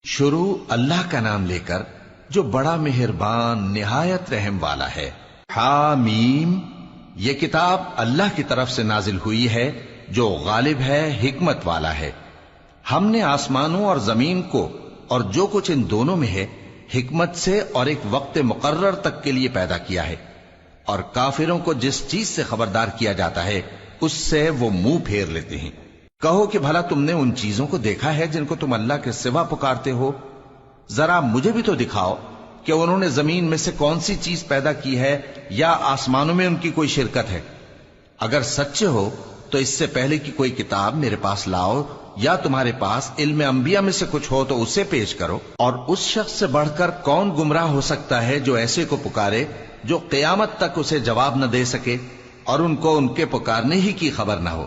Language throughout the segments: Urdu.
شروع اللہ کا نام لے کر جو بڑا مہربان نہایت رحم والا ہے۔ حامیم، یہ کتاب اللہ کی طرف سے نازل ہوئی ہے جو غالب ہے، حکمت والا ہے۔ ہم نے آسمانوں اور زمین کو اور جو کچھ ان دونوں میں ہے حکمت سے اور ایک وقت مقرر تک کے لیے پیدا کیا ہے، اور کافروں کو جس چیز سے خبردار کیا جاتا ہے اس سے وہ منہ پھیر لیتے ہیں۔ کہو کہ بھلا تم نے ان چیزوں کو دیکھا ہے جن کو تم اللہ کے سوا پکارتے ہو؟ ذرا مجھے بھی تو دکھاؤ کہ انہوں نے زمین میں سے کون سی چیز پیدا کی ہے یا آسمانوں میں ان کی کوئی شرکت ہے۔ اگر سچے ہو تو اس سے پہلے کی کوئی کتاب میرے پاس لاؤ، یا تمہارے پاس علم انبیاء میں سے کچھ ہو تو اسے پیش کرو۔ اور اس شخص سے بڑھ کر کون گمراہ ہو سکتا ہے جو ایسے کو پکارے جو قیامت تک اسے جواب نہ دے سکے اور ان کو ان کے پکارنے ہی کی خبر نہ ہو۔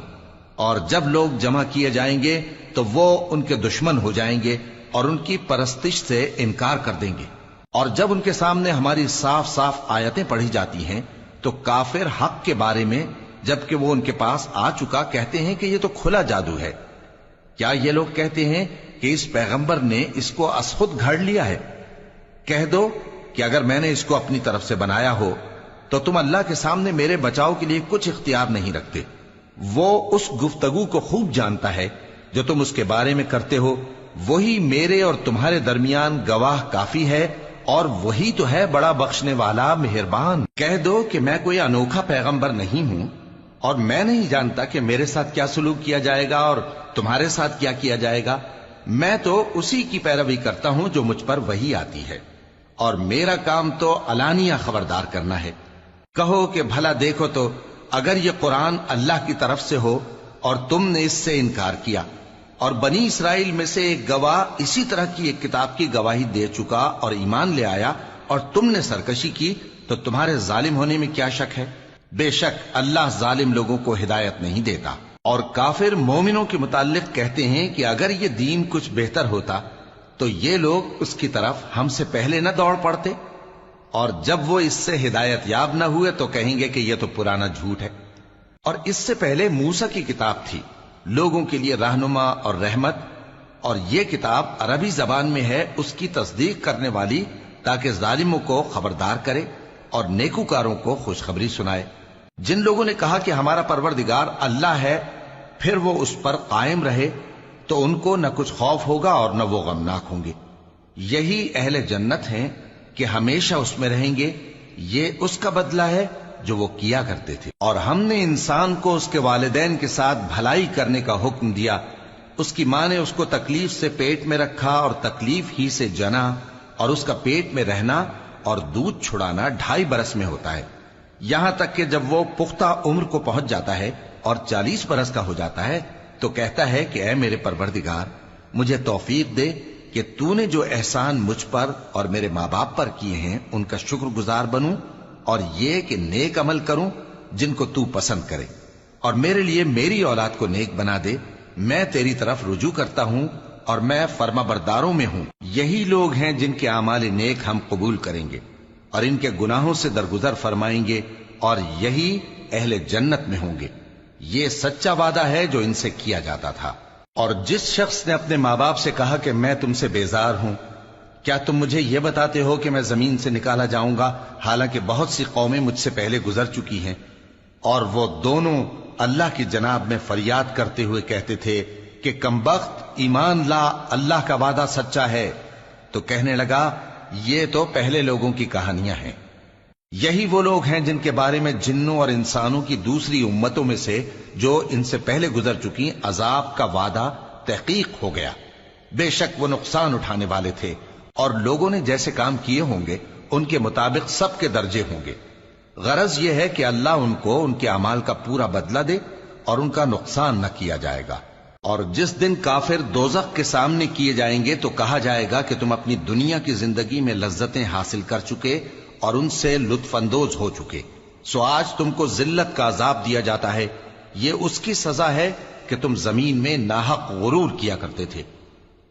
اور جب لوگ جمع کیے جائیں گے تو وہ ان کے دشمن ہو جائیں گے اور ان کی پرستش سے انکار کر دیں گے۔ اور جب ان کے سامنے ہماری صاف صاف آیتیں پڑھی جاتی ہیں تو کافر حق کے بارے میں جبکہ وہ ان کے پاس آ چکا کہتے ہیں کہ یہ تو کھلا جادو ہے۔ کیا یہ لوگ کہتے ہیں کہ اس پیغمبر نے اس کو از خود گھڑ لیا ہے؟ کہہ دو کہ اگر میں نے اس کو اپنی طرف سے بنایا ہو تو تم اللہ کے سامنے میرے بچاؤ کے لیے کچھ اختیار نہیں رکھتے۔ وہ اس گفتگو کو خوب جانتا ہے جو تم اس کے بارے میں کرتے ہو، وہی میرے اور تمہارے درمیان گواہ کافی ہے، اور وہی تو ہے بڑا بخشنے والا مہربان۔ کہہ دو کہ میں کوئی انوکھا پیغمبر نہیں ہوں، اور میں نہیں جانتا کہ میرے ساتھ کیا سلوک کیا جائے گا اور تمہارے ساتھ کیا کیا جائے گا۔ میں تو اسی کی پیروی کرتا ہوں جو مجھ پر وحی آتی ہے، اور میرا کام تو علانیہ خبردار کرنا ہے۔ کہو کہ بھلا دیکھو تو اگر یہ قرآن اللہ کی طرف سے ہو اور تم نے اس سے انکار کیا، اور بنی اسرائیل میں سے ایک گواہ اسی طرح کی ایک کتاب کی گواہی دے چکا اور ایمان لے آیا، اور تم نے سرکشی کی، تو تمہارے ظالم ہونے میں کیا شک ہے؟ بے شک اللہ ظالم لوگوں کو ہدایت نہیں دیتا۔ اور کافر مومنوں کے متعلق کہتے ہیں کہ اگر یہ دین کچھ بہتر ہوتا تو یہ لوگ اس کی طرف ہم سے پہلے نہ دوڑ پڑتے، اور جب وہ اس سے ہدایت یاب نہ ہوئے تو کہیں گے کہ یہ تو پرانا جھوٹ ہے۔ اور اس سے پہلے موسیٰ کی کتاب تھی، لوگوں کے لیے رہنما اور رحمت، اور یہ کتاب عربی زبان میں ہے اس کی تصدیق کرنے والی، تاکہ ظالموں کو خبردار کرے اور نیکوکاروں کو خوشخبری سنائے۔ جن لوگوں نے کہا کہ ہمارا پروردگار اللہ ہے، پھر وہ اس پر قائم رہے تو ان کو نہ کچھ خوف ہوگا اور نہ وہ غمناک ہوں گے۔ یہی اہل جنت ہیں کہ ہمیشہ اس میں رہیں گے، یہ اس کا بدلہ ہے جو وہ کیا کرتے تھے۔ اور ہم نے انسان کو اس کے والدین کے ساتھ بھلائی کرنے کا حکم دیا۔ اس کی ماں نے اس کو تکلیف سے پیٹ میں رکھا اور تکلیف ہی سے جنا، اور اس کا پیٹ میں رہنا اور دودھ چھڑانا 2.5 برس میں ہوتا ہے، یہاں تک کہ جب وہ پختہ عمر کو پہنچ جاتا ہے اور 40 برس کا ہو جاتا ہے تو کہتا ہے کہ اے میرے پروردگار، مجھے توفیق دے کہ تو نے جو احسان مجھ پر اور میرے ماں باپ پر کیے ہیں ان کا شکر گزار بنوں، اور یہ کہ نیک عمل کروں جن کو تو پسند کرے، اور میرے لیے میری اولاد کو نیک بنا دے۔ میں تیری طرف رجوع کرتا ہوں اور میں فرما برداروں میں ہوں۔ یہی لوگ ہیں جن کے اعمال نیک ہم قبول کریں گے اور ان کے گناہوں سے درگزر فرمائیں گے، اور یہی اہل جنت میں ہوں گے۔ یہ سچا وعدہ ہے جو ان سے کیا جاتا تھا۔ اور جس شخص نے اپنے ماں باپ سے کہا کہ میں تم سے بیزار ہوں، کیا تم مجھے یہ بتاتے ہو کہ میں زمین سے نکالا جاؤں گا، حالانکہ بہت سی قومیں مجھ سے پہلے گزر چکی ہیں؟ اور وہ دونوں اللہ کی جناب میں فریاد کرتے ہوئے کہتے تھے کہ کمبخت، ایمان لا، اللہ کا وعدہ سچا ہے۔ تو کہنے لگا یہ تو پہلے لوگوں کی کہانیاں ہیں۔ یہی وہ لوگ ہیں جن کے بارے میں جنوں اور انسانوں کی دوسری امتوں میں سے جو ان سے پہلے گزر چکی عذاب کا وعدہ تحقیق ہو گیا۔ بے شک وہ نقصان اٹھانے والے تھے، اور لوگوں نے جیسے کام کیے ہوں گے ان کے مطابق سب کے درجے ہوں گے۔ غرض یہ ہے کہ اللہ ان کو ان کے اعمال کا پورا بدلہ دے اور ان کا نقصان نہ کیا جائے گا۔ اور جس دن کافر دوزخ کے سامنے کیے جائیں گے تو کہا جائے گا کہ تم اپنی دنیا کی زندگی میں لذتیں حاصل کر چکے اور ان سے لطف اندوز ہو چکے، سو آج تم کو ذلت کا عذاب دیا جاتا ہے۔ یہ اس کی سزا ہے کہ تم زمین میں ناحق غرور کیا کرتے تھے،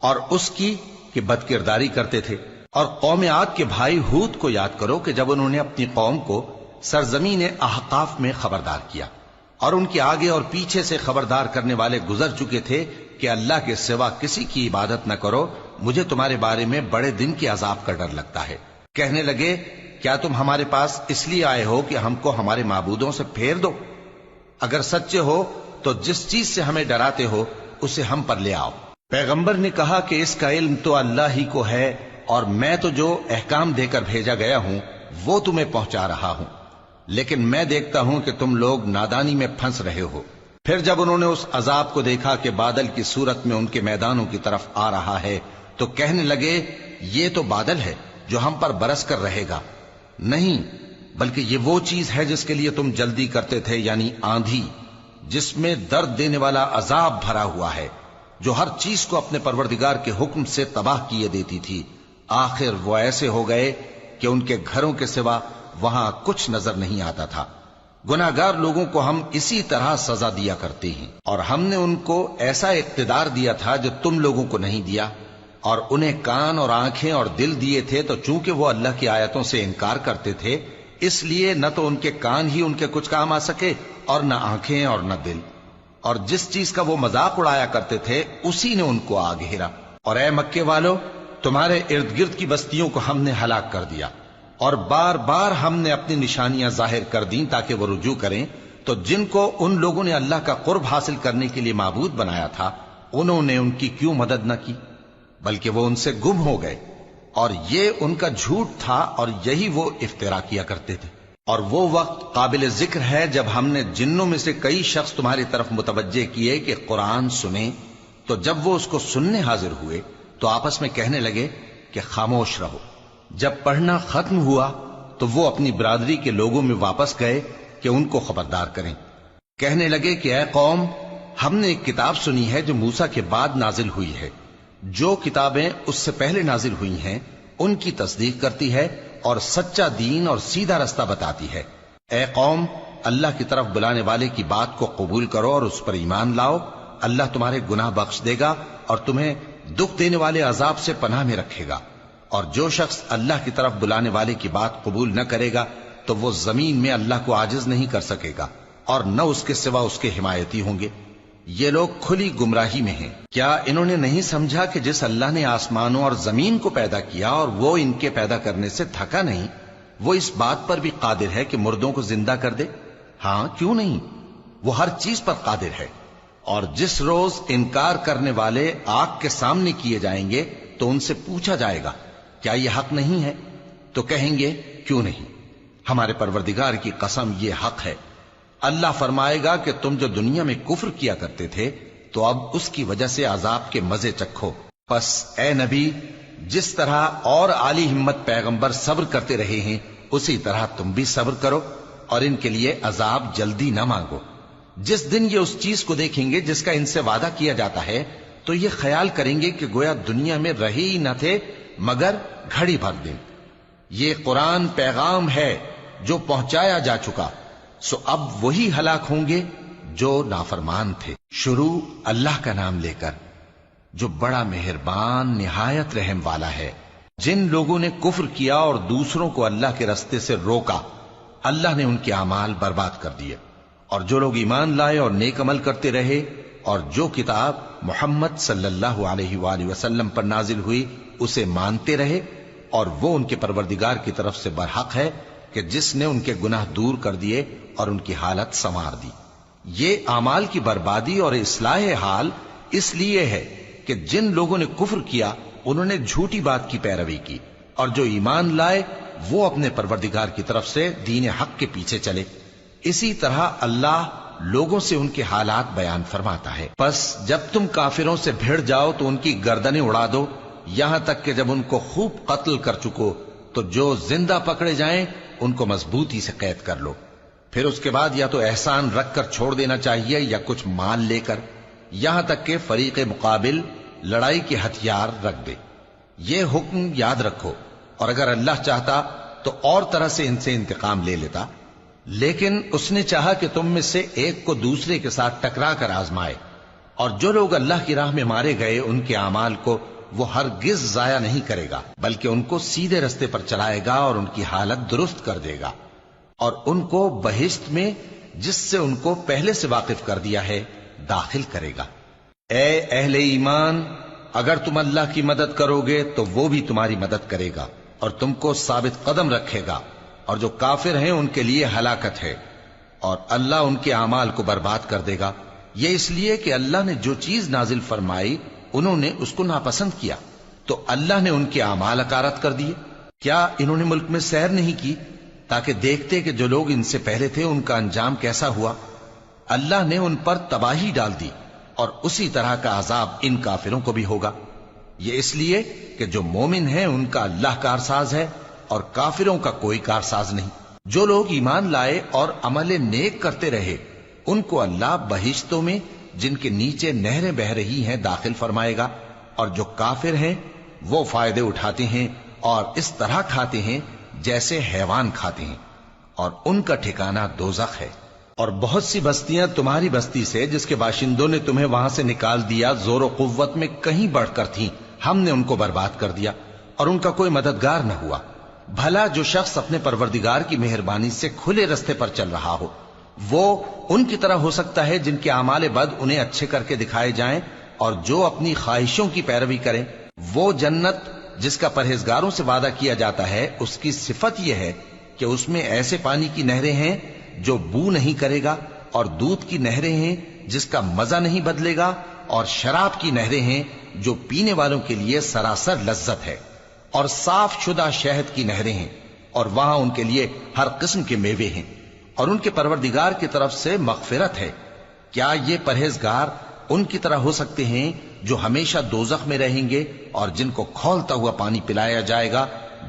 اور اس کی کہ بد کرداری کرتے تھے۔ اور قوم عاد کے بھائی ہود کو یاد کرو کہ جب انہوں نے اپنی قوم کو سرزمین احقاف میں خبردار کیا، اور ان کے آگے اور پیچھے سے خبردار کرنے والے گزر چکے تھے کہ اللہ کے سوا کسی کی عبادت نہ کرو، مجھے تمہارے بارے میں بڑے دن کے عذاب کا ڈر لگتا ہے۔ کہنے لگے کیا تم ہمارے پاس اس لیے آئے ہو کہ ہم کو ہمارے معبودوں سے پھیر دو؟ اگر سچے ہو تو جس چیز سے ہمیں ڈراتے ہو اسے ہم پر لے آؤ۔ پیغمبر نے کہا کہ اس کا علم تو اللہ ہی کو ہے، اور میں تو جو احکام دے کر بھیجا گیا ہوں وہ تمہیں پہنچا رہا ہوں، لیکن میں دیکھتا ہوں کہ تم لوگ نادانی میں پھنس رہے ہو۔ پھر جب انہوں نے اس عذاب کو دیکھا کہ بادل کی صورت میں ان کے میدانوں کی طرف آ رہا ہے تو کہنے لگے یہ تو بادل ہے جو ہم پر برس کر رہے گا۔ نہیں، بلکہ یہ وہ چیز ہے جس کے لیے تم جلدی کرتے تھے، یعنی آندھی، جس میں درد دینے والا عذاب بھرا ہوا ہے، جو ہر چیز کو اپنے پروردگار کے حکم سے تباہ کیے دیتی تھی۔ آخر وہ ایسے ہو گئے کہ ان کے گھروں کے سوا وہاں کچھ نظر نہیں آتا تھا۔ گناہگار لوگوں کو ہم اسی طرح سزا دیا کرتے ہیں، اور ہم نے ان کو ایسا اقتدار دیا تھا جو تم لوگوں کو نہیں دیا، اور انہیں کان اور آنکھیں اور دل دیے تھے، تو چونکہ وہ اللہ کی آیتوں سے انکار کرتے تھے اس لیے نہ تو ان کے کان ہی ان کے کچھ کام آ سکے اور نہ آنکھیں اور نہ دل، اور جس چیز کا وہ مذاق اڑایا کرتے تھے اسی نے ان کو آ گھیرا۔ اور اے مکے والو، تمہارے ارد گرد کی بستیوں کو ہم نے ہلاک کر دیا، اور بار بار ہم نے اپنی نشانیاں ظاہر کر دیں تاکہ وہ رجوع کریں، تو جن کو ان لوگوں نے اللہ کا قرب حاصل کرنے کے لیے معبود بنایا تھا انہوں نے ان کی کیوں مدد نہ کی، بلکہ وہ ان سے گم ہو گئے، اور یہ ان کا جھوٹ تھا اور یہی وہ افترا کیا کرتے تھے۔ اور وہ وقت قابل ذکر ہے جب ہم نے جنوں میں سے کئی شخص تمہاری طرف متوجہ کیے کہ قرآن سنیں، تو جب وہ اس کو سننے حاضر ہوئے تو آپس میں کہنے لگے کہ خاموش رہو۔ جب پڑھنا ختم ہوا تو وہ اپنی برادری کے لوگوں میں واپس گئے کہ ان کو خبردار کریں۔ کہنے لگے کہ اے قوم، ہم نے ایک کتاب سنی ہے جو موسیٰ کے بعد نازل ہوئی ہے، جو کتابیں اس سے پہلے نازل ہوئی ہیں ان کی تصدیق کرتی ہے اور سچا دین اور سیدھا رستہ بتاتی ہے۔ اے قوم، اللہ کی طرف بلانے والے کی بات کو قبول کرو اور اس پر ایمان لاؤ، اللہ تمہارے گناہ بخش دے گا اور تمہیں دکھ دینے والے عذاب سے پناہ میں رکھے گا۔ اور جو شخص اللہ کی طرف بلانے والے کی بات قبول نہ کرے گا تو وہ زمین میں اللہ کو عاجز نہیں کر سکے گا، اور نہ اس کے سوا اس کے حمایتی ہوں گے۔ یہ لوگ کھلی گمراہی میں ہیں۔ کیا انہوں نے نہیں سمجھا کہ جس اللہ نے آسمانوں اور زمین کو پیدا کیا اور وہ ان کے پیدا کرنے سے تھکا نہیں، وہ اس بات پر بھی قادر ہے کہ مردوں کو زندہ کر دے؟ ہاں، کیوں نہیں، وہ ہر چیز پر قادر ہے۔ اور جس روز انکار کرنے والے آگ کے سامنے کیے جائیں گے تو ان سے پوچھا جائے گا کیا یہ حق نہیں ہے؟ تو کہیں گے کیوں نہیں، ہمارے پروردگار کی قسم یہ حق ہے۔ اللہ فرمائے گا کہ تم جو دنیا میں کفر کیا کرتے تھے تو اب اس کی وجہ سے عذاب کے مزے چکھو۔ پس اے نبی، جس طرح اور عالی ہمت پیغمبر صبر کرتے رہے ہیں اسی طرح تم بھی صبر کرو، اور ان کے لیے عذاب جلدی نہ مانگو۔ جس دن یہ اس چیز کو دیکھیں گے جس کا ان سے وعدہ کیا جاتا ہے تو یہ خیال کریں گے کہ گویا دنیا میں رہے ہی نہ تھے مگر گھڑی بھر دن۔ یہ قرآن پیغام ہے جو پہنچایا جا چکا، سو اب وہی ہلاک ہوں گے جو نافرمان تھے۔ شروع اللہ کا نام لے کر جو بڑا مہربان نہایت رحم والا ہے۔ جن لوگوں نے کفر کیا اور دوسروں کو اللہ کے رستے سے روکا، اللہ نے ان کے اعمال برباد کر دیے، اور جو لوگ ایمان لائے اور نیک عمل کرتے رہے اور جو کتاب محمد صلی اللہ علیہ وآلہ وسلم پر نازل ہوئی اسے مانتے رہے، اور وہ ان کے پروردگار کی طرف سے برحق ہے کہ جس نے ان کے گناہ دور کر دیے اور ان کی حالت سنوار دی۔ یہ اعمال کی بربادی اور اصلاح حال اس لیے ہے کہ جن لوگوں نے کفر کیا انہوں نے جھوٹی بات کی پیروی کی، اور جو ایمان لائے وہ اپنے پروردگار کی طرف سے دین حق کے پیچھے چلے۔ اسی طرح اللہ لوگوں سے ان کے حالات بیان فرماتا ہے۔ پس جب تم کافروں سے بھیڑ جاؤ تو ان کی گردنیں اڑا دو، یہاں تک کہ جب ان کو خوب قتل کر چکو تو جو زندہ پکڑے جائیں ان کو مضبوطی سے قید کر لو۔ پھر اس کے بعد یا تو احسان رکھ کر چھوڑ دینا چاہیے یا کچھ مال لے کر، یہاں تک کہ فریق مقابل لڑائی کے ہتھیار رکھ دے۔ یہ حکم یاد رکھو، اور اگر اللہ چاہتا تو اور طرح سے ان سے انتقام لے لیتا، لیکن اس نے چاہا کہ تم میں سے ایک کو دوسرے کے ساتھ ٹکرا کر آزمائے۔ اور جو لوگ اللہ کی راہ میں مارے گئے ان کے اعمال کو وہ ہرگز ضائع نہیں کرے گا، بلکہ ان کو سیدھے رستے پر چلائے گا اور ان کی حالت درست کر دے گا، اور ان کو بہشت میں جس سے ان کو پہلے سے واقف کر دیا ہے داخل کرے گا۔ اے اہل ایمان، اگر تم اللہ کی مدد کرو گے تو وہ بھی تمہاری مدد کرے گا اور تم کو ثابت قدم رکھے گا، اور جو کافر ہیں ان کے لیے ہلاکت ہے، اور اللہ ان کے اعمال کو برباد کر دے گا۔ یہ اس لیے کہ اللہ نے جو چیز نازل فرمائی انہوں نے اس کو ناپسند کیا، تو اللہ نے ان کے اعمال اکارت کر دیے۔ کیا انہوں نے ملک میں سیر نہیں کی تاکہ دیکھتے کہ جو لوگ ان سے پہلے تھے ان کا انجام کیسا ہوا؟ اللہ نے ان پر تباہی ڈال دی، اور اسی طرح کا عذاب ان کافروں کو بھی ہوگا۔ یہ اس لیے کہ جو مومن ہیں ان کا اللہ کارساز ہے اور کافروں کا کوئی کارساز نہیں۔ جو لوگ ایمان لائے اور عمل نیک کرتے رہے ان کو اللہ بہشتوں میں جن کے نیچے نہریں بہ رہی ہیں داخل فرمائے گا، اور جو کافر ہیں وہ فائدے اٹھاتے ہیں اور اس طرح کھاتے ہیں جیسے حیوان کھاتے ہیں، اور ان کا ٹھکانہ دوزخ ہے۔ اور بہت سی بستیاں تمہاری بستی سے جس کے باشندوں نے تمہیں وہاں سے نکال دیا زور و قوت میں کہیں بڑھ کر تھیں، ہم نے ان کو برباد کر دیا اور ان کا کوئی مددگار نہ ہوا۔ بھلا جو شخص اپنے پروردگار کی مہربانی سے کھلے رستے پر چل رہا ہو وہ ان کی طرح ہو سکتا ہے جن کے اعمال بد انہیں اچھے کر کے دکھائے جائیں، اور جو اپنی خواہشوں کی پیروی کریں وہ جنت جس کا پرہیزگاروں سے وعدہ کیا جاتا ہے اس کی صفت یہ ہے کہ اس میں ایسے پانی کی نہریں ہیں جو بو نہیں کرے گا، اور دودھ کی نہریں ہیں جس کا مزہ نہیں بدلے گا، اور شراب کی نہریں ہیں جو پینے والوں کے لیے سراسر لذت ہے، اور صاف شدہ شہد کی نہریں ہیں، اور وہاں ان کے لیے ہر قسم کے میوے ہیں، اور ان کے پروردگار کی طرف سے مغفرت ہے۔ کیا یہ پرہیزگار ان کی طرح ہو سکتے ہیں جو ہمیشہ دوزخ میں رہیں گے اور جن کو کھولتا ہوا پانی پلایا جائے گا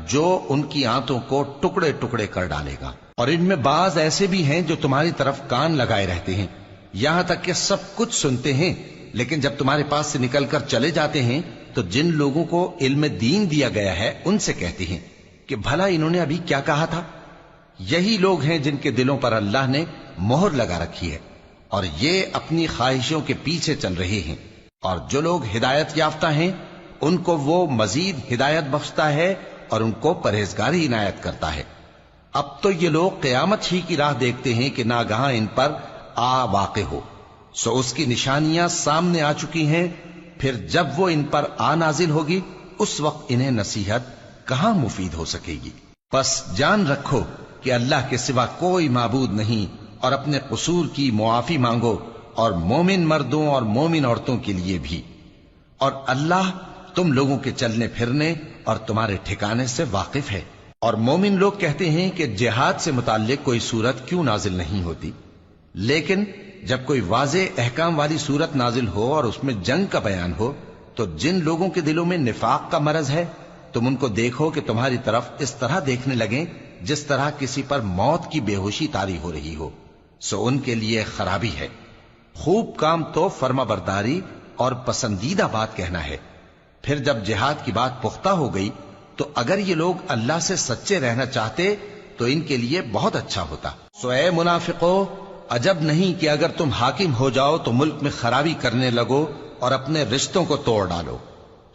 جو ان کی آنتوں کو ٹکڑے ٹکڑے کر ڈالے گا؟ اور ان میں بعض ایسے بھی ہیں جو تمہاری طرف کان لگائے رہتے ہیں یہاں تک کہ سب کچھ سنتے ہیں، لیکن جب تمہارے پاس سے نکل کر چلے جاتے ہیں تو جن لوگوں کو علم دین دیا گیا ہے ان سے کہتے ہیں کہ بھلا انہوں نے ابھی کیا کہا تھا؟ یہی لوگ ہیں جن کے دلوں پر اللہ نے مہر لگا رکھی ہے اور یہ اپنی خواہشوں کے پیچھے چل رہے ہیں، اور جو لوگ ہدایت یافتہ ہیں ان کو وہ مزید ہدایت بخشتا ہے اور ان کو پرہیزگاری عنایت کرتا ہے۔ اب تو یہ لوگ قیامت ہی کی راہ دیکھتے ہیں کہ ناگہاں ان پر آ واقع ہو، سو اس کی نشانیاں سامنے آ چکی ہیں، پھر جب وہ ان پر آ نازل ہوگی اس وقت انہیں نصیحت کہاں مفید ہو سکے گی۔ پس جان رکھو کہ اللہ کے سوا کوئی معبود نہیں، اور اپنے قصور کی معافی مانگو، اور مومن مردوں اور مومن عورتوں کے لیے بھی، اور اللہ تم لوگوں کے چلنے پھرنے اور تمہارے ٹھکانے سے واقف ہے۔ اور مومن لوگ کہتے ہیں کہ جہاد سے متعلق کوئی صورت کیوں نازل نہیں ہوتی، لیکن جب کوئی واضح احکام والی صورت نازل ہو اور اس میں جنگ کا بیان ہو تو جن لوگوں کے دلوں میں نفاق کا مرض ہے تم ان کو دیکھو کہ تمہاری طرف اس طرح دیکھنے لگیں جس طرح کسی پر موت کی بے ہوشی طاری ہو رہی ہو، سو ان کے لیے خرابی ہے۔ خوب کام تو فرما برداری اور پسندیدہ بات کہنا ہے۔ پھر جب جہاد کی بات پختہ ہو گئی تو اگر یہ لوگ اللہ سے سچے رہنا چاہتے تو ان کے لیے بہت اچھا ہوتا۔ سو اے منافقو، عجب نہیں کہ اگر تم حاکم ہو جاؤ تو ملک میں خرابی کرنے لگو اور اپنے رشتوں کو توڑ ڈالو۔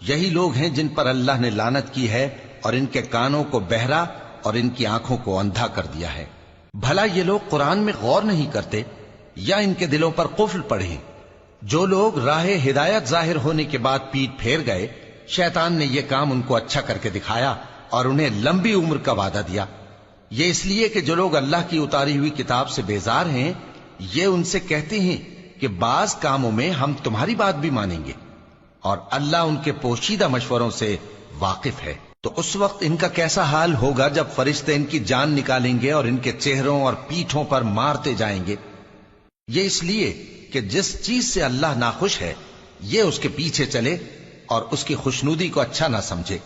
یہی لوگ ہیں جن پر اللہ نے لعنت کی ہے اور ان کے کانوں کو بہرا اور ان کی آنکھوں کو اندھا کر دیا ہے۔ بھلا یہ لوگ قرآن میں غور نہیں کرتے یا ان کے دلوں پر قفل پڑے؟ جو لوگ راہ ہدایت ظاہر ہونے کے بعد پیٹ پھیر گئے، شیطان نے یہ کام ان کو اچھا کر کے دکھایا اور انہیں لمبی عمر کا وعدہ دیا۔ یہ اس لیے کہ جو لوگ اللہ کی اتاری ہوئی کتاب سے بیزار ہیں یہ ان سے کہتے ہیں کہ بعض کاموں میں ہم تمہاری بات بھی مانیں گے، اور اللہ ان کے پوشیدہ مشوروں سے واقف ہے۔ تو اس وقت ان کا کیسا حال ہوگا جب فرشتے ان کی جان نکالیں گے اور ان کے چہروں اور پیٹھوں پر مارتے جائیں گے۔ یہ اس لیے کہ جس چیز سے اللہ ناخوش ہے یہ اس کے پیچھے چلے اور اس کی خوشنودی کو اچھا نہ سمجھے،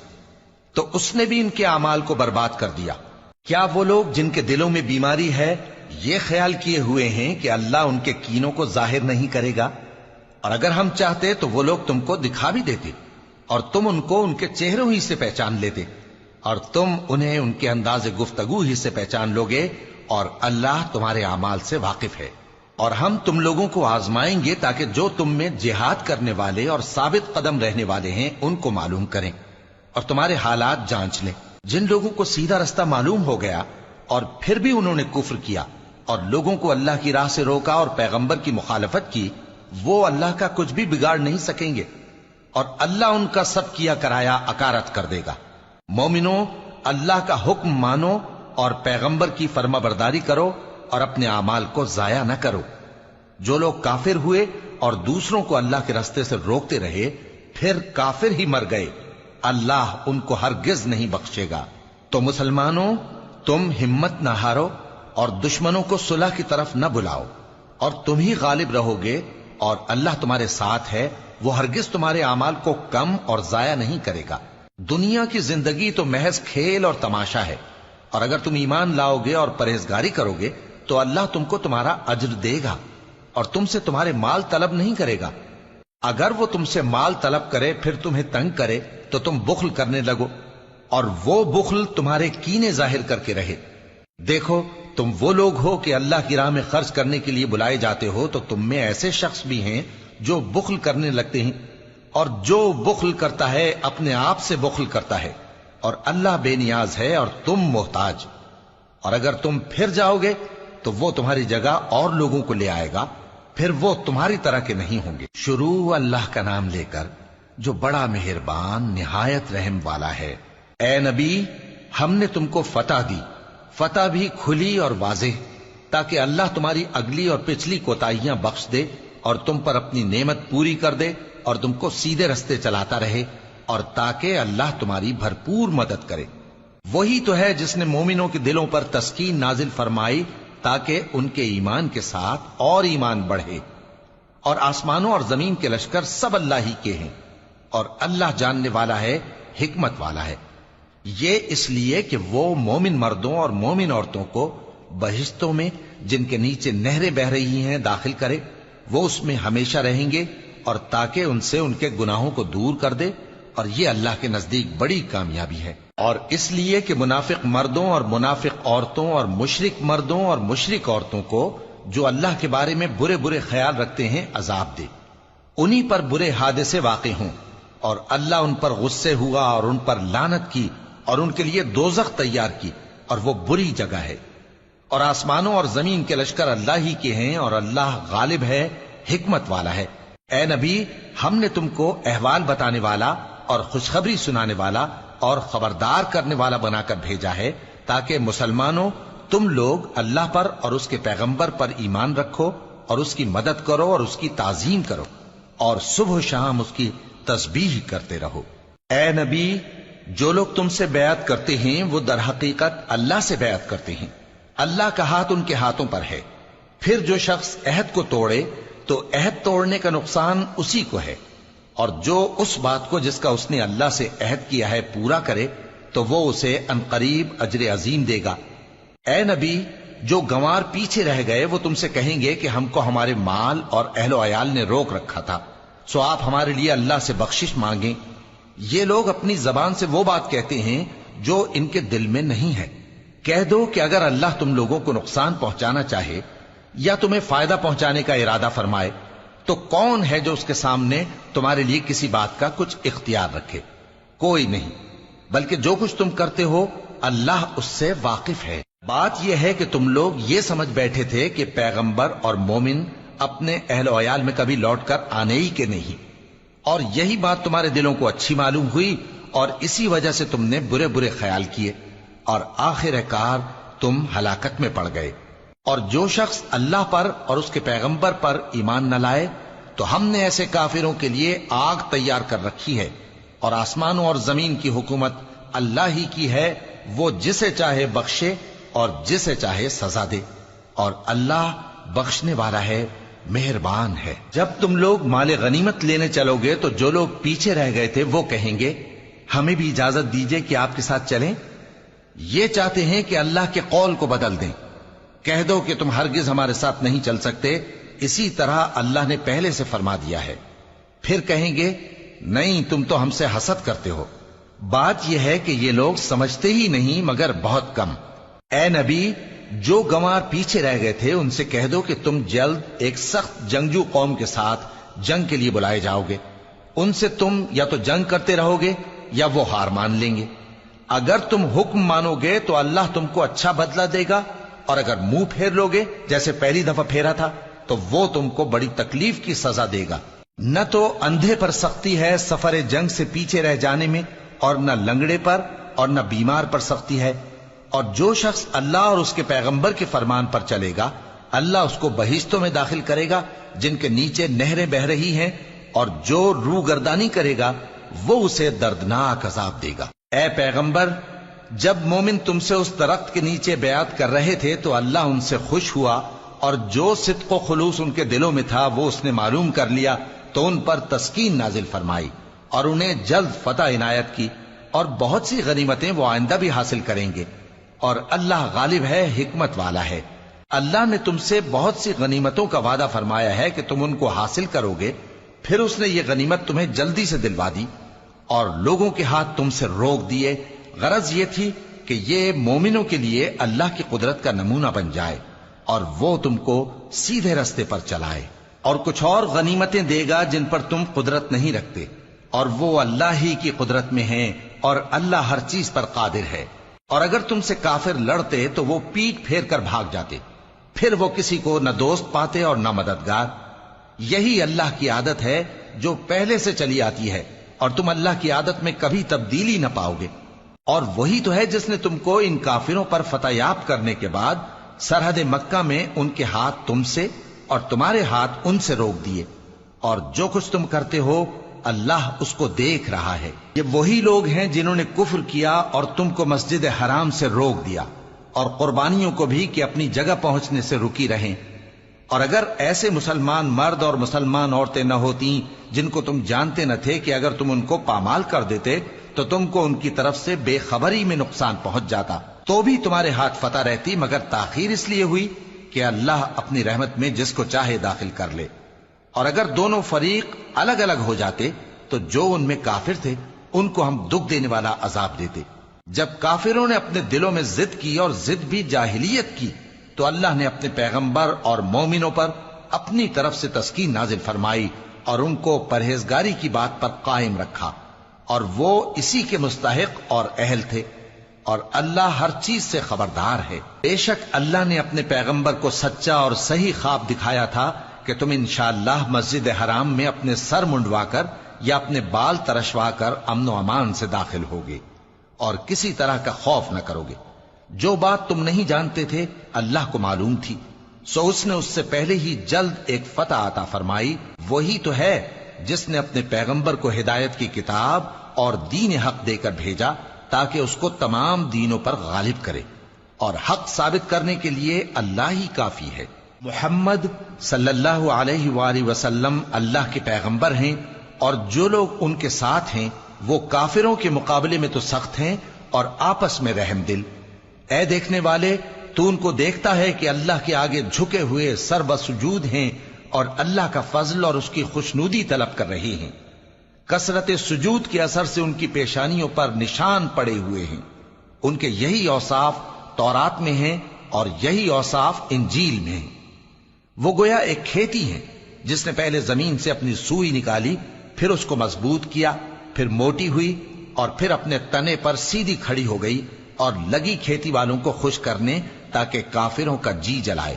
تو اس نے بھی ان کے اعمال کو برباد کر دیا۔ کیا وہ لوگ جن کے دلوں میں بیماری ہے یہ خیال کیے ہوئے ہیں کہ اللہ ان کے کینوں کو ظاہر نہیں کرے گا؟ اور اگر ہم چاہتے تو وہ لوگ تم کو دکھا بھی دیتے اور تم ان کو ان کے چہروں ہی سے پہچان لیتے، اور تم انہیں ان کے انداز گفتگو ہی سے پہچان لوگے، اور اللہ تمہارے اعمال سے واقف ہے۔ اور ہم تم لوگوں کو آزمائیں گے تاکہ جو تم میں جہاد کرنے والے اور ثابت قدم رہنے والے ہیں ان کو معلوم کریں اور تمہارے حالات جانچ لیں۔ جن لوگوں کو سیدھا رستہ معلوم ہو گیا اور پھر بھی انہوں نے کفر کیا اور لوگوں کو اللہ کی راہ سے روکا اور پیغمبر کی مخالفت کی، وہ اللہ کا کچھ بھی بگاڑ نہیں سکیں گے، اور اللہ ان کا سب کیا کرایا اکارت کر دے گا۔ مومنو، اللہ کا حکم مانو اور پیغمبر کی فرما برداری کرو اور اپنے اعمال کو ضائع نہ کرو۔ جو لوگ کافر ہوئے اور دوسروں کو اللہ کے راستے سے روکتے رہے پھر کافر ہی مر گئے، اللہ ان کو ہرگز نہیں بخشے گا۔ تو مسلمانوں، تم ہمت نہ ہارو اور دشمنوں کو صلح کی طرف نہ بلاؤ، اور تم ہی غالب رہو گے، اور اللہ تمہارے ساتھ ہے، وہ ہرگز تمہارے اعمال کو کم اور ضائع نہیں کرے گا۔ دنیا کی زندگی تو محض کھیل اور تماشا ہے، اور اگر تم ایمان لاؤ گے اور پرہیزگاری کرو گے تو اللہ تم کو تمہارا اجر دے گا، اور تم سے تمہارے مال طلب نہیں کرے گا۔ اگر وہ تم سے مال طلب کرے پھر تمہیں تنگ کرے تو تم بخل کرنے لگو، اور وہ بخل تمہارے کینے ظاہر کر کے رہے۔ دیکھو، تم وہ لوگ ہو کہ اللہ کی راہ میں خرچ کرنے کے لیے بلائے جاتے ہو، تو تم میں ایسے شخص بھی ہیں جو بخل کرنے لگتے ہیں، اور جو بخل کرتا ہے اپنے آپ سے بخل کرتا ہے، اور اللہ بے نیاز ہے اور تم محتاج۔ اور اگر تم پھر جاؤ گے تو وہ تمہاری جگہ اور لوگوں کو لے آئے گا، پھر وہ تمہاری طرح کے نہیں ہوں گے۔ شروع اللہ کا نام لے کر جو بڑا مہربان نہایت رحم والا ہے۔ اے نبی، ہم نے تم کو فتح دی، فتح بھی کھلی اور واضح، تاکہ اللہ تمہاری اگلی اور پچھلی کوتاہیاں بخش دے اور تم پر اپنی نعمت پوری کر دے اور تم کو سیدھے رستے چلاتا رہے، اور تاکہ اللہ تمہاری بھرپور مدد کرے۔ وہی تو ہے جس نے مومنوں کے دلوں پر تسکین نازل فرمائی تاکہ ان کے ایمان کے ساتھ اور ایمان بڑھے۔ اور آسمانوں اور زمین کے لشکر سب اللہ ہی کے ہیں، اور اللہ جاننے والا ہے، حکمت والا ہے۔ یہ اس لیے کہ وہ مومن مردوں اور مومن عورتوں کو بہشتوں میں جن کے نیچے نہریں بہ رہی ہیں داخل کرے، وہ اس میں ہمیشہ رہیں گے، اور تاکہ ان سے ان کے گناہوں کو دور کر دے، اور یہ اللہ کے نزدیک بڑی کامیابی ہے۔ اور اس لیے کہ منافق مردوں اور منافق عورتوں اور مشرک مردوں اور مشرک عورتوں کو جو اللہ کے بارے میں برے برے خیال رکھتے ہیں عذاب دے، انہی پر برے حادثے واقع ہوں، اور اللہ ان پر غصے ہوا اور ان پر لعنت کی اور ان کے لیے دوزخ تیار کی، اور وہ بری جگہ ہے۔ اور آسمانوں اور زمین کے لشکر اللہ ہی کے ہیں، اور اللہ غالب ہے، حکمت والا ہے۔ اے نبی، ہم نے تم کو احوال بتانے والا اور خوشخبری سنانے والا اور خبردار کرنے والا بنا کر بھیجا ہے، تاکہ مسلمانوں تم لوگ اللہ پر اور اس کے پیغمبر پر ایمان رکھو اور اس کی مدد کرو اور اس کی تعظیم کرو، اور صبح و شام اس کی تسبیح کرتے رہو۔ اے نبی، جو لوگ تم سے بیعت کرتے ہیں وہ در حقیقت اللہ سے بیعت کرتے ہیں، اللہ کا ہاتھ ان کے ہاتھوں پر ہے۔ پھر جو شخص عہد کو توڑے تو عہد توڑنے کا نقصان اسی کو ہے، اور جو اس بات کو جس کا اس نے اللہ سے عہد کیا ہے پورا کرے تو وہ اسے عنقریب اجر عظیم دے گا۔ اے نبی، جو گنوار پیچھے رہ گئے وہ تم سے کہیں گے کہ ہم کو ہمارے مال اور اہل و عیال نے روک رکھا تھا، سو آپ ہمارے لیے اللہ سے بخشش مانگیں۔ یہ لوگ اپنی زبان سے وہ بات کہتے ہیں جو ان کے دل میں نہیں ہے۔ کہہ دو کہ اگر اللہ تم لوگوں کو نقصان پہنچانا چاہے یا تمہیں فائدہ پہنچانے کا ارادہ فرمائے تو کون ہے جو اس کے سامنے تمہارے لیے کسی بات کا کچھ اختیار رکھے؟ کوئی نہیں، بلکہ جو کچھ تم کرتے ہو اللہ اس سے واقف ہے۔ بات یہ ہے کہ تم لوگ یہ سمجھ بیٹھے تھے کہ پیغمبر اور مومن اپنے اہل و عیال میں کبھی لوٹ کر آنے ہی کے نہیں، اور یہی بات تمہارے دلوں کو اچھی معلوم ہوئی اور اسی وجہ سے تم نے برے برے خیال کیے، اور آخر کار تم ہلاکت میں پڑ گئے۔ اور جو شخص اللہ پر اور اس کے پیغمبر پر ایمان نہ لائے تو ہم نے ایسے کافروں کے لیے آگ تیار کر رکھی ہے، اور آسمانوں اور زمین کی حکومت اللہ ہی کی ہے، وہ جسے چاہے بخشے اور جسے چاہے سزا دے، اور اللہ بخشنے والا ہے، مہربان ہے۔ جب تم لوگ مال غنیمت لینے چلو گے تو جو لوگ پیچھے رہ گئے تھے وہ کہیں گے ہمیں بھی اجازت دیجئے کہ آپ کے ساتھ چلیں۔ یہ چاہتے ہیں کہ اللہ کے قول کو بدل دیں۔ کہہ دو کہ تم ہرگز ہمارے ساتھ نہیں چل سکتے، اسی طرح اللہ نے پہلے سے فرما دیا ہے۔ پھر کہیں گے نہیں، تم تو ہم سے حسد کرتے ہو۔ بات یہ ہے کہ یہ لوگ سمجھتے ہی نہیں مگر بہت کم۔ اے نبی، جو گنوار پیچھے رہ گئے تھے ان سے کہہ دو کہ تم جلد ایک سخت جنگجو قوم کے ساتھ جنگ کے لیے بلائے جاؤ گے، ان سے تم یا تو جنگ کرتے رہو گے یا وہ ہار مان لیں گے۔ اگر تم حکم مانو گے تو اللہ تم کو اچھا بدلہ دے گا، اور اگر منہ پھیر لو گے جیسے پہلی دفعہ پھیرا تھا تو وہ تم کو بڑی تکلیف کی سزا دے گا۔ نہ تو اندھے پر سختی ہے سفر جنگ سے پیچھے رہ جانے میں، اور نہ لنگڑے پر اور نہ بیمار پر سختی ہے، اور جو شخص اللہ اور اس کے پیغمبر کے فرمان پر چلے گا اللہ اس کو بہشتوں میں داخل کرے گا جن کے نیچے نہریں بہ رہی ہیں، اور جو روگردانی کرے گا وہ اسے دردناک عذاب دے گا۔ اے پیغمبر، جب مومن تم سے اس درخت کے نیچے بیعت کر رہے تھے تو اللہ ان سے خوش ہوا، اور جو صدق و خلوص ان کے دلوں میں تھا وہ اس نے معلوم کر لیا تو ان پر تسکین نازل فرمائی اور انہیں جلد فتح عنایت کی، اور بہت سی غنیمتیں وہ آئندہ بھی حاصل کریں گے، اور اللہ غالب ہے، حکمت والا ہے۔ اللہ نے تم سے بہت سی غنیمتوں کا وعدہ فرمایا ہے کہ تم ان کو حاصل کرو گے، پھر اس نے یہ غنیمت تمہیں جلدی سے دلوا دی اور لوگوں کے ہاتھ تم سے روک دیے۔ غرض یہ تھی کہ یہ مومنوں کے لیے اللہ کی قدرت کا نمونہ بن جائے اور وہ تم کو سیدھے رستے پر چلائے، اور کچھ اور غنیمتیں دے گا جن پر تم قدرت نہیں رکھتے، اور وہ اللہ ہی کی قدرت میں ہیں، اور اللہ ہر چیز پر قادر ہے۔ اور اگر تم سے کافر لڑتے تو وہ پیٹ پھیر کر بھاگ جاتے، پھر وہ کسی کو نہ دوست پاتے اور نہ مددگار۔ یہی اللہ کی عادت ہے جو پہلے سے چلی آتی ہے، اور تم اللہ کی عادت میں کبھی تبدیلی نہ پاؤ گے۔ اور وہی تو ہے جس نے تم کو ان کافروں پر فتح یاب کرنے کے بعد سرحد مکہ میں ان کے ہاتھ تم سے اور تمہارے ہاتھ ان سے روک دیے، اور جو کچھ تم کرتے ہو اللہ اس کو دیکھ رہا ہے۔ یہ وہی لوگ ہیں جنہوں نے کفر کیا اور تم کو مسجد حرام سے روک دیا، اور قربانیوں کو بھی کہ اپنی جگہ پہنچنے سے رکی رہیں۔ اور اگر ایسے مسلمان مرد اور مسلمان عورتیں نہ ہوتی جن کو تم جانتے نہ تھے کہ اگر تم ان کو پامال کر دیتے تو تم کو ان کی طرف سے بے خبری میں نقصان پہنچ جاتا، تو بھی تمہارے ہاتھ فتح رہتی، مگر تاخیر اس لیے ہوئی کہ اللہ اپنی رحمت میں جس کو چاہے داخل کر لے۔ اور اگر دونوں فریق الگ الگ ہو جاتے تو جو ان میں کافر تھے ان کو ہم دکھ دینے والا عذاب دیتے۔ جب کافروں نے اپنے دلوں میں ضد کی، اور ضد بھی جاہلیت کی، تو اللہ نے اپنے پیغمبر اور مومنوں پر اپنی طرف سے تسکین نازل فرمائی اور ان کو پرہیزگاری کی بات پر قائم رکھا، اور وہ اسی کے مستحق اور اہل تھے، اور اللہ ہر چیز سے خبردار ہے۔ بے شک اللہ نے اپنے پیغمبر کو سچا اور صحیح خواب دکھایا تھا کہ تم انشاءاللہ مسجد حرام میں اپنے سر منڈوا کر یا اپنے بال ترشوا کر امن و امان سے داخل ہوگے اور کسی طرح کا خوف نہ کرو گے۔ جو بات تم نہیں جانتے تھے اللہ کو معلوم تھی، سو اس نے اس سے پہلے ہی جلد ایک فتح عطا فرمائی۔ وہی تو ہے جس نے اپنے پیغمبر کو ہدایت کی کتاب اور دین حق دے کر بھیجا تاکہ اس کو تمام دینوں پر غالب کرے، اور حق ثابت کرنے کے لیے اللہ ہی کافی ہے۔ محمد صلی اللہ علیہ وآلہ وسلم اللہ کے پیغمبر ہیں، اور جو لوگ ان کے ساتھ ہیں وہ کافروں کے مقابلے میں تو سخت ہیں اور آپس میں رحم دل۔ اے دیکھنے والے، تو ان کو دیکھتا ہے کہ اللہ کے آگے جھکے ہوئے سر بسجود ہیں اور اللہ کا فضل اور اس کی خوشنودی طلب کر رہے ہیں۔ کثرت سجود کے اثر سے ان کی پیشانیوں پر نشان پڑے ہوئے ہیں۔ ان کے یہی اوصاف تورات میں ہیں اور یہی اوصاف انجیل میں ہیں۔ وہ گویا ایک کھیتی ہے جس نے پہلے زمین سے اپنی سوئی نکالی، پھر اس کو مضبوط کیا، پھر موٹی ہوئی، اور پھر اپنے تنے پر سیدھی کھڑی ہو گئی، اور لگی کھیتی والوں کو خوش کرنے تاکہ کافروں کا جی جلائے۔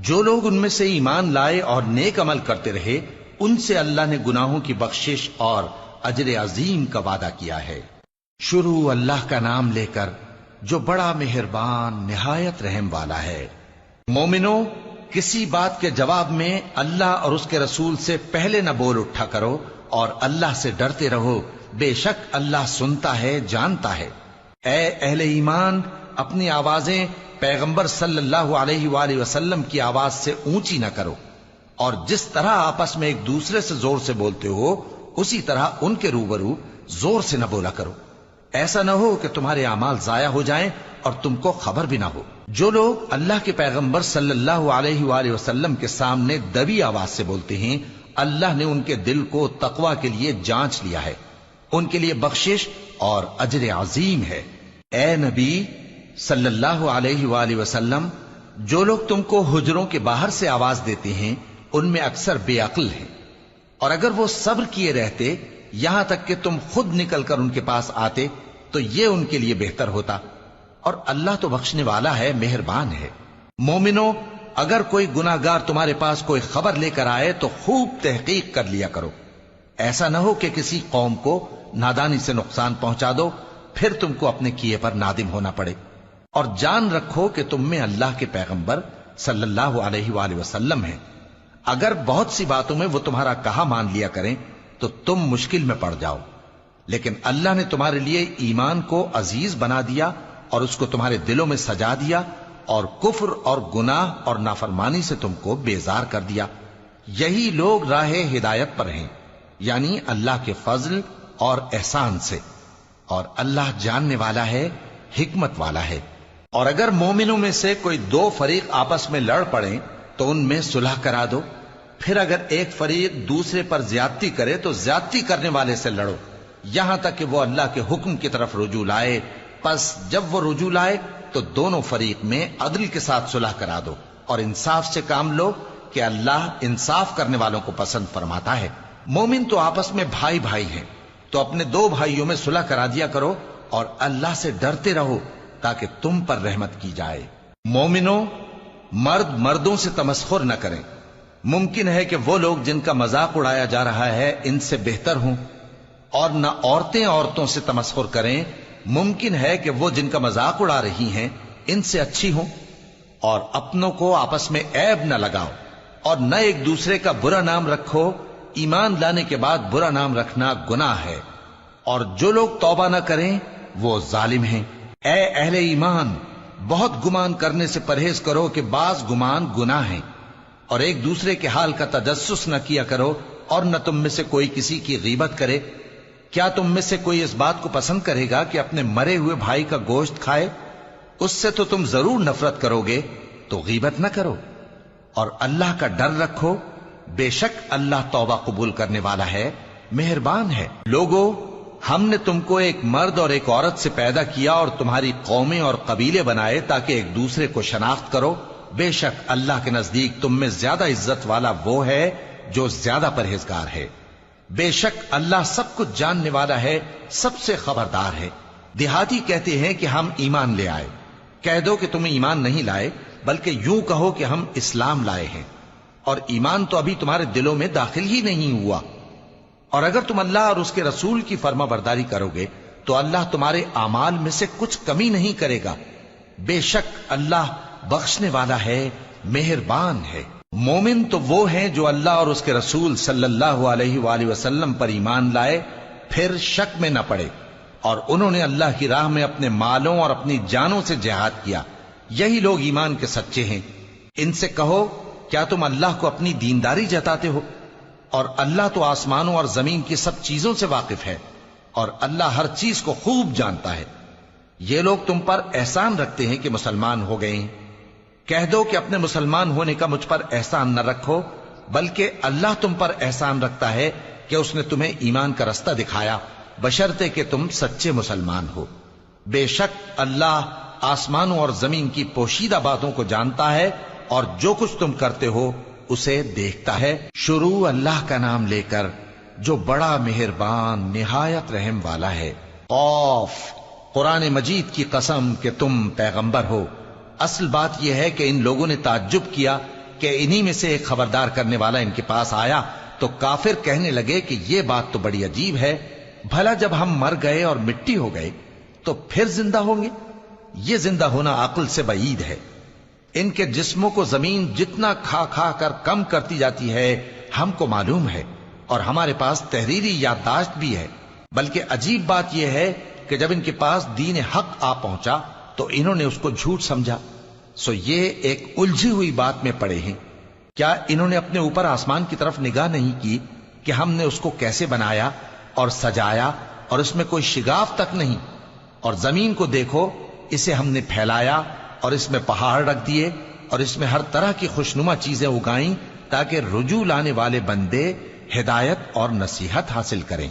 جو لوگ ان میں سے ایمان لائے اور نیک عمل کرتے رہے ان سے اللہ نے گناہوں کی بخشش اور اجر عظیم کا وعدہ کیا ہے۔ شروع اللہ کا نام لے کر جو بڑا مہربان نہایت رحم والا ہے۔ مومنوں، کسی بات کے جواب میں اللہ اور اس کے رسول سے پہلے نہ بول اٹھا کرو، اور اللہ سے ڈرتے رہو، بے شک اللہ سنتا ہے، جانتا ہے۔ اے اہل ایمان، اپنی آوازیں پیغمبر صلی اللہ علیہ وآلہ وسلم کی آواز سے اونچی نہ کرو، اور جس طرح آپس میں ایک دوسرے سے زور سے بولتے ہو اسی طرح ان کے روبرو زور سے نہ بولا کرو، ایسا نہ ہو کہ تمہارے اعمال ضائع ہو جائیں اور تم کو خبر بھی نہ ہو۔ جو لوگ اللہ کے پیغمبر صلی اللہ علیہ وآلہ وسلم کے سامنے دبی آواز سے بولتے ہیں اللہ نے ان کے دل کو تقوی کے لیے جانچ لیا ہے، ان کے لیے بخشش اور اجر عظیم ہے۔ اے نبی صلی اللہ علیہ وآلہ وسلم، جو لوگ تم کو حجروں کے باہر سے آواز دیتے ہیں ان میں اکثر بے عقل ہیں، اور اگر وہ صبر کیے رہتے یہاں تک کہ تم خود نکل کر ان کے پاس آتے تو یہ ان کے لیے بہتر ہوتا، اور اللہ تو بخشنے والا ہے، مہربان ہے۔ مومنوں، اگر کوئی گناہگار تمہارے پاس کوئی خبر لے کر آئے تو خوب تحقیق کر لیا کرو، ایسا نہ ہو کہ کسی قوم کو نادانی سے نقصان پہنچا دو، پھر تم کو اپنے کیے پر نادم ہونا پڑے۔ اور جان رکھو کہ تم میں اللہ کے پیغمبر صلی اللہ علیہ وآلہ وسلم ہیں، اگر بہت سی باتوں میں وہ تمہارا کہا مان لیا کریں تو تم مشکل میں پڑ جاؤ، لیکن اللہ نے تمہارے لیے ایمان کو عزیز بنا دیا اور اس کو تمہارے دلوں میں سجا دیا، اور کفر اور گناہ اور نافرمانی سے تم کو بیزار کر دیا۔ یہی لوگ راہ ہدایت پر ہیں، یعنی اللہ کے فضل اور احسان سے، اور اللہ جاننے والا ہے، حکمت والا ہے۔ اور اگر مومنوں میں سے کوئی دو فریق آپس میں لڑ پڑیں تو ان میں صلح کرا دو، پھر اگر ایک فریق دوسرے پر زیادتی کرے تو زیادتی کرنے والے سے لڑو، یہاں تک کہ وہ اللہ کے حکم کی طرف رجوع لائے۔ پس جب وہ رجوع لائے تو دونوں فریق میں عدل کے ساتھ صلح کرا دو اور انصاف سے کام لو کہ اللہ انصاف کرنے والوں کو پسند فرماتا ہے۔ مومن تو آپس میں بھائی بھائی ہیں، تو اپنے دو بھائیوں میں صلح کرا دیا کرو اور اللہ سے ڈرتے رہو تاکہ تم پر رحمت کی جائے۔ مومنوں، مرد مردوں سے تمسخر نہ کریں۔ ممکن ہے کہ وہ لوگ جن کا مذاق اڑایا جا رہا ہے ان سے بہتر ہوں، اور نہ عورتیں عورتوں سے تمسخر کریں، ممکن ہے کہ وہ جن کا مذاق اڑا رہی ہیں ان سے اچھی ہوں۔ اور اپنوں کو آپس میں عیب نہ لگاؤ اور نہ ایک دوسرے کا برا نام رکھو، ایمان لانے کے بعد برا نام رکھنا گناہ ہے، اور جو لوگ توبہ نہ کریں وہ ظالم ہیں۔ اے اہل ایمان، بہت گمان کرنے سے پرہیز کرو کہ بعض گمان گناہ ہیں، اور ایک دوسرے کے حال کا تجسس نہ کیا کرو، اور نہ تم میں سے کوئی کسی کی غیبت کرے۔ کیا تم میں سے کوئی اس بات کو پسند کرے گا کہ اپنے مرے ہوئے بھائی کا گوشت کھائے؟ اس سے تو تم ضرور نفرت کرو گے، تو غیبت نہ کرو، اور اللہ کا ڈر رکھو، بے شک اللہ توبہ قبول کرنے والا ہے، مہربان ہے۔ لوگو، ہم نے تم کو ایک مرد اور ایک عورت سے پیدا کیا اور تمہاری قومیں اور قبیلے بنائے تاکہ ایک دوسرے کو شناخت کرو۔ بے شک اللہ کے نزدیک تم میں زیادہ عزت والا وہ ہے جو زیادہ پرہیزگار ہے۔ بے شک اللہ سب کچھ جاننے والا ہے، سب سے خبردار ہے۔ دیہاتی کہتے ہیں کہ ہم ایمان لے آئے، کہہ دو کہ تم ایمان نہیں لائے، بلکہ یوں کہو کہ ہم اسلام لائے ہیں، اور ایمان تو ابھی تمہارے دلوں میں داخل ہی نہیں ہوا۔ اور اگر تم اللہ اور اس کے رسول کی فرما برداری کرو گے تو اللہ تمہارے اعمال میں سے کچھ کمی نہیں کرے گا، بے شک اللہ بخشنے والا ہے، مہربان ہے۔ مومن تو وہ ہیں جو اللہ اور اس کے رسول صلی اللہ علیہ وآلہ وسلم پر ایمان لائے، پھر شک میں نہ پڑے، اور انہوں نے اللہ کی راہ میں اپنے مالوں اور اپنی جانوں سے جہاد کیا، یہی لوگ ایمان کے سچے ہیں۔ ان سے کہو، کیا تم اللہ کو اپنی دینداری جتاتے ہو؟ اور اللہ تو آسمانوں اور زمین کی سب چیزوں سے واقف ہے، اور اللہ ہر چیز کو خوب جانتا ہے۔ یہ لوگ تم پر احسان رکھتے ہیں کہ مسلمان ہو گئے ہیں، کہہ دو کہ اپنے مسلمان ہونے کا مجھ پر احسان نہ رکھو، بلکہ اللہ تم پر احسان رکھتا ہے کہ اس نے تمہیں ایمان کا رستہ دکھایا، بشرطے کہ تم سچے مسلمان ہو۔ بے شک اللہ آسمانوں اور زمین کی پوشیدہ باتوں کو جانتا ہے، اور جو کچھ تم کرتے ہو اسے دیکھتا ہے۔ شروع اللہ کا نام لے کر جو بڑا مہربان نہایت رحم والا ہے۔ قاف، قرآن مجید کی قسم کہ تم پیغمبر ہو۔ اصل بات یہ ہے کہ ان لوگوں نے تعجب کیا کہ انہی میں سے ایک خبردار کرنے والا ان کے پاس آیا، تو کافر کہنے لگے کہ یہ بات تو بڑی عجیب ہے، بھلا جب ہم مر گئے اور مٹی ہو گئے تو پھر زندہ ہوں گے؟ یہ زندہ ہونا عقل سے بعید ہے۔ ان کے جسموں کو زمین جتنا کھا کھا کر کم کرتی جاتی ہے ہم کو معلوم ہے، اور ہمارے پاس تحریری یادداشت بھی ہے۔ بلکہ عجیب بات یہ ہے کہ جب ان کے پاس دین حق آ پہنچا تو انہوں نے اس کو جھوٹ سمجھا، سو یہ ایک الجھی ہوئی بات میں پڑے ہیں۔ کیا انہوں نے اپنے اوپر آسمان کی طرف نگاہ نہیں کی کہ ہم نے اس کو کیسے بنایا اور سجایا، اور اس میں کوئی شگاف تک نہیں؟ اور زمین کو دیکھو، اسے ہم نے پھیلایا اور اس میں پہاڑ رکھ دیے، اور اس میں ہر طرح کی خوشنما چیزیں اگائیں تاکہ رجوع لانے والے بندے ہدایت اور نصیحت حاصل کریں۔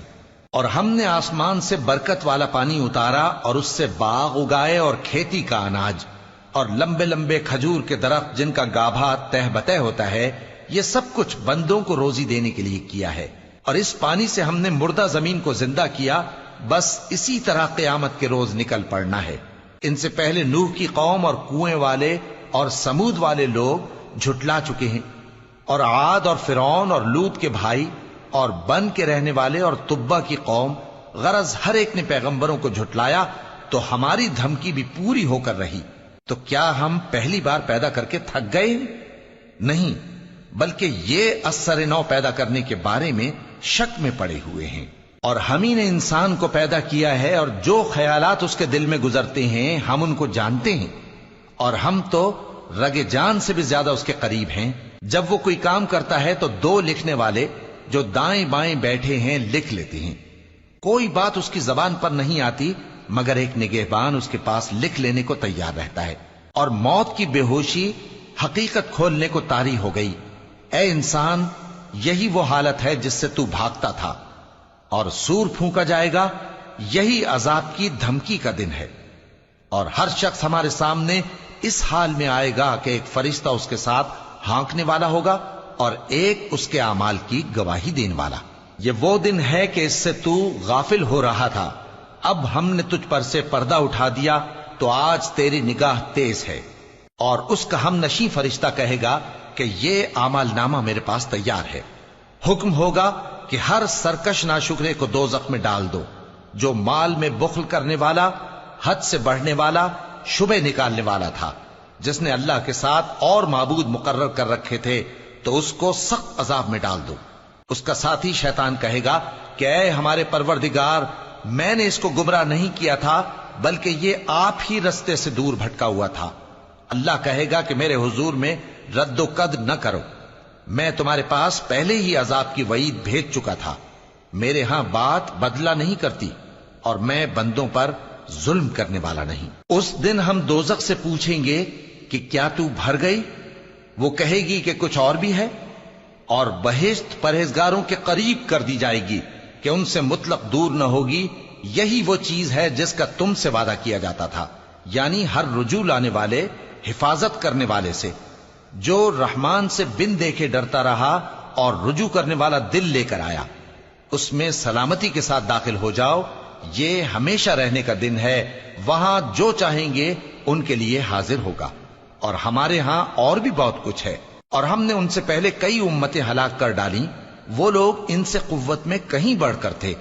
اور ہم نے آسمان سے برکت والا پانی اتارا اور اس سے باغ اگائے اور کھیتی کا اناج، اور لمبے لمبے کھجور کے درخت جن کا گابھا تہ بتہ ہوتا ہے۔ یہ سب کچھ بندوں کو روزی دینے کے لیے کیا ہے۔ اور اس پانی سے ہم نے مردہ زمین کو زندہ کیا، بس اسی طرح قیامت کے روز نکل پڑنا ہے۔ ان سے پہلے نوح کی قوم اور کنویں والے اور سمود والے لوگ جھٹلا چکے ہیں، اور عاد اور فرعون اور لوط کے بھائی اور بن کے رہنے والے اور تبا کی قوم، غرض ہر ایک نے پیغمبروں کو جھٹلایا، تو ہماری دھمکی بھی پوری ہو کر رہی۔ تو کیا ہم پہلی بار پیدا کر کے تھک گئے؟ نہیں، بلکہ یہ اثر نو پیدا کرنے کے بارے میں شک میں پڑے ہوئے ہیں۔ اور ہم ہی نے انسان کو پیدا کیا ہے، اور جو خیالات اس کے دل میں گزرتے ہیں ہم ان کو جانتے ہیں، اور ہم تو رگ جان سے بھی زیادہ اس کے قریب ہیں۔ جب وہ کوئی کام کرتا ہے تو دو لکھنے والے جو دائیں بائیں بیٹھے ہیں لکھ لیتے ہیں۔ کوئی بات اس کی زبان پر نہیں آتی مگر ایک نگہبان اس کے پاس لکھ لینے کو تیار رہتا ہے۔ اور موت کی بے ہوشی حقیقت کھولنے کو طاری ہو گئی۔ اے انسان، یہی وہ حالت ہے جس سے تو بھاگتا تھا، اور سور پھونکا جائے گا، یہی عذاب کی دھمکی کا دن ہے۔ اور ہر شخص ہمارے سامنے اس حال میں آئے گا کہ ایک فرشتہ اس کے ساتھ ہانکنے والا ہوگا اور ایک اس کے اعمال کی گواہی دینے والا۔ یہ وہ دن ہے کہ اس سے تو غافل ہو رہا تھا، اب ہم نے تجھ پر سے پردہ اٹھا دیا تو آج تیری نگاہ تیز ہے۔ اور اس کا ہم نشیں فرشتہ کہے گا کہ یہ اعمال نامہ میرے پاس تیار ہے۔ حکم ہوگا کہ ہر سرکش ناشکرے کو دوزخ میں ڈال دو، جو مال میں بخل کرنے والا، حد سے بڑھنے والا، شبہ نکالنے والا تھا، جس نے اللہ کے ساتھ اور معبود مقرر کر رکھے تھے، تو اس کو سخت عذاب میں ڈال دو۔ اس کا ساتھی شیطان کہے گا کہ اے ہمارے پروردگار، میں نے اس کو گمراہ نہیں کیا تھا بلکہ یہ آپ ہی رستے سے دور بھٹکا ہوا تھا۔ اللہ کہے گا کہ میرے حضور میں رد و قد نہ کرو، میں تمہارے پاس پہلے ہی عذاب کی وعید بھیج چکا تھا۔ میرے ہاں بات بدلہ نہیں کرتی، اور میں بندوں پر ظلم کرنے والا نہیں۔ اس دن ہم دوزخ سے پوچھیں گے کہ کیا تو بھر گئی؟ وہ کہے گی کہ کچھ اور بھی ہے، اور بہشت پرہیزگاروں کے قریب کر دی جائے گی کہ ان سے مطلق دور نہ ہوگی۔ یہی وہ چیز ہے جس کا تم سے وعدہ کیا جاتا تھا، یعنی ہر رجوع لانے والے، حفاظت کرنے والے سے، جو رحمان سے بن دیکھے ڈرتا رہا اور رجوع کرنے والا دل لے کر آیا، اس میں سلامتی کے ساتھ داخل ہو جاؤ۔ یہ ہمیشہ رہنے کا دن ہے، وہاں جو چاہیں گے ان کے لیے حاضر ہوگا۔ اور ہمارے ہاں اور بھی بہت کچھ ہے، اور ہم نے ان سے پہلے کئی امتیں ہلاک کر ڈالیں، وہ لوگ ان سے قوت میں کہیں بڑھ کر تھے۔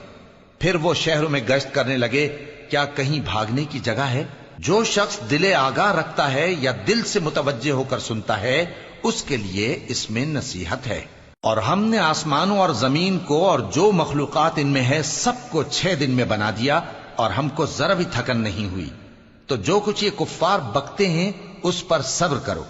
پھر وہ شہروں میں گشت کرنے لگے، کیا کہیں بھاگنے کی جگہ ہے؟ جو شخص دل آگاہ رکھتا ہے یا دل سے متوجہ ہو کر سنتا ہے، اس کے لیے اس میں نصیحت ہے۔ اور ہم نے آسمانوں اور زمین کو اور جو مخلوقات ان میں ہے سب کو 6 دن میں بنا دیا، اور ہم کو ذرا بھی تھکن نہیں ہوئی۔ تو جو کچھ یہ کفار بکتے ہیں اس پر صبر کرو،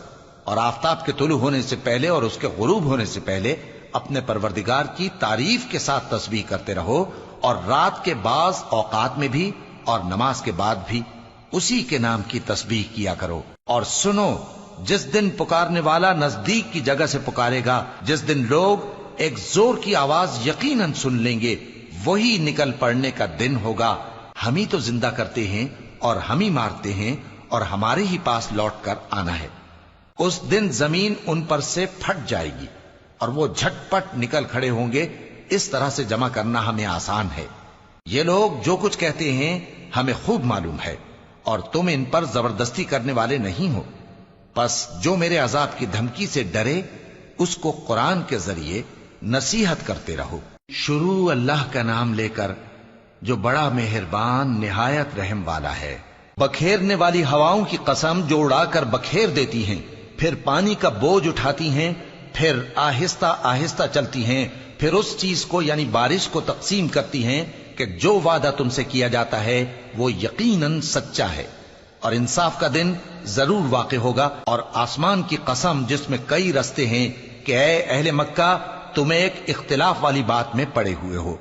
اور آفتاب کے طلوع ہونے سے پہلے اور اس کے غروب ہونے سے پہلے اپنے پروردگار کی تعریف کے ساتھ تسبیح کرتے رہو، اور رات کے بعض اوقات میں بھی اور نماز کے بعد بھی اسی کے نام کی تسبیح کیا کرو۔ اور سنو، جس دن پکارنے والا نزدیک کی جگہ سے پکارے گا، جس دن لوگ ایک زور کی آواز یقیناً سن لیں گے، وہی نکل پڑنے کا دن ہوگا۔ ہم ہی تو زندہ کرتے ہیں اور ہم ہی مارتے ہیں، اور ہمارے ہی پاس لوٹ کر آنا ہے۔ اس دن زمین ان پر سے پھٹ جائے گی، اور وہ جھٹ پٹ نکل کھڑے ہوں گے۔ اس طرح سے جمع کرنا ہمیں آسان ہے۔ یہ لوگ جو کچھ کہتے ہیں ہمیں خوب معلوم ہے، اور تم ان پر زبردستی کرنے والے نہیں ہو۔ پس جو میرے عذاب کی دھمکی سے ڈرے، اس کو قرآن کے ذریعے نصیحت کرتے رہو۔ شروع اللہ کا نام لے کر جو بڑا مہربان نہایت رحم والا ہے۔ بکھیرنے والی ہواؤں کی قسم جو اڑا کر بکھیر دیتی ہیں، پھر پانی کا بوجھ اٹھاتی ہیں، پھر آہستہ آہستہ چلتی ہیں، پھر اس چیز کو یعنی بارش کو تقسیم کرتی ہیں کہ جو وعدہ تم سے کیا جاتا ہے وہ یقیناً سچا ہے، اور انصاف کا دن ضرور واقع ہوگا۔ اور آسمان کی قسم جس میں کئی رستے ہیں کہ اے اہل مکہ، تم ایک اختلاف والی بات میں پڑے ہوئے ہو،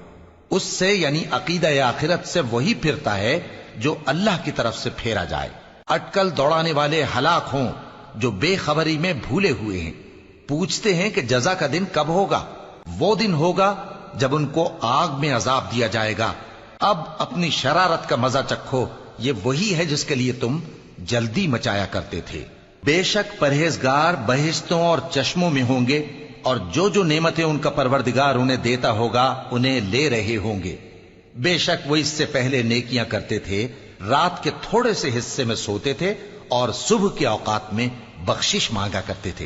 اس سے یعنی عقیدہ آخرت سے وہی پھرتا ہے جو اللہ کی طرف سے پھیرا جائے۔ اٹکل دوڑانے والے ہلاک ہوں جو بے خبری میں بھولے ہوئے ہیں۔ پوچھتے ہیں کہ جزا کا دن کب ہوگا؟ وہ دن ہوگا جب ان کو آگ میں عذاب دیا جائے گا۔ اب اپنی شرارت کا مزہ چکھو، یہ وہی ہے جس کے لیے تم جلدی مچایا کرتے تھے۔ بے شک پرہیزگار بہشتوں اور چشموں میں ہوں گے، اور جو جو نعمتیں ان کا پروردگار انہیں دیتا ہوگا انہیں لے رہے ہوں گے۔ بے شک وہ اس سے پہلے نیکیاں کرتے تھے، رات کے تھوڑے سے حصے میں سوتے تھے، اور صبح کے اوقات میں بخشش مانگا کرتے تھے۔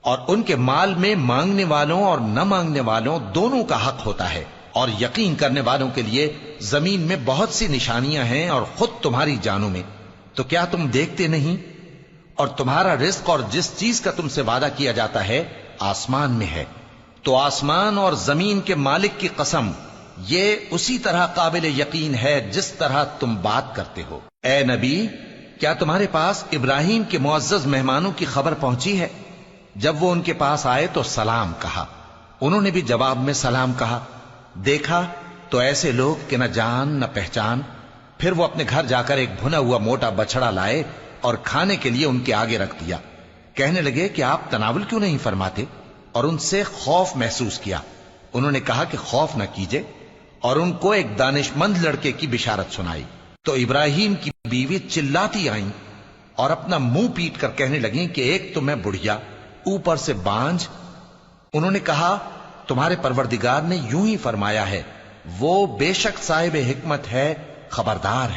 اور ان کے مال میں مانگنے والوں اور نہ مانگنے والوں دونوں کا حق ہوتا ہے، اور یقین کرنے والوں کے لیے زمین میں بہت سی نشانیاں ہیں اور خود تمہاری جانوں میں، تو کیا تم دیکھتے نہیں؟ اور تمہارا رزق اور جس چیز کا تم سے وعدہ کیا جاتا ہے آسمان میں ہے، تو آسمان اور زمین کے مالک کی قسم، یہ اسی طرح قابل یقین ہے جس طرح تم بات کرتے ہو۔ اے نبی، کیا تمہارے پاس ابراہیم کے معزز مہمانوں کی خبر پہنچی ہے؟ جب وہ ان کے پاس آئے تو سلام کہا، انہوں نے بھی جواب میں سلام کہا۔ دیکھا تو ایسے لوگ کہ نہ جان نہ پہچان۔ پھر وہ اپنے گھر جا کر ایک بھنا ہوا موٹا بچڑا لائے اور کھانے کے لیے ان کے آگے رکھ دیا۔ کہنے لگے کہ آپ تناول کیوں نہیں فرماتے؟ اور ان سے خوف محسوس کیا۔ انہوں نے کہا کہ خوف نہ کیجے، اور ان کو ایک دانش مند لڑکے کی بشارت سنائی۔ تو ابراہیم کی بیوی چلاتی آئیں اور اپنا منہ پیٹ کر کہنے لگیں کہ ایک تو میں بڑھیا، اوپر سے بانجھ۔ انہوں نے کہا تمہارے پروردگار نے یوں ہی فرمایا ہے، وہ بے شک صاحب حکمت ہے، خبردار ہے۔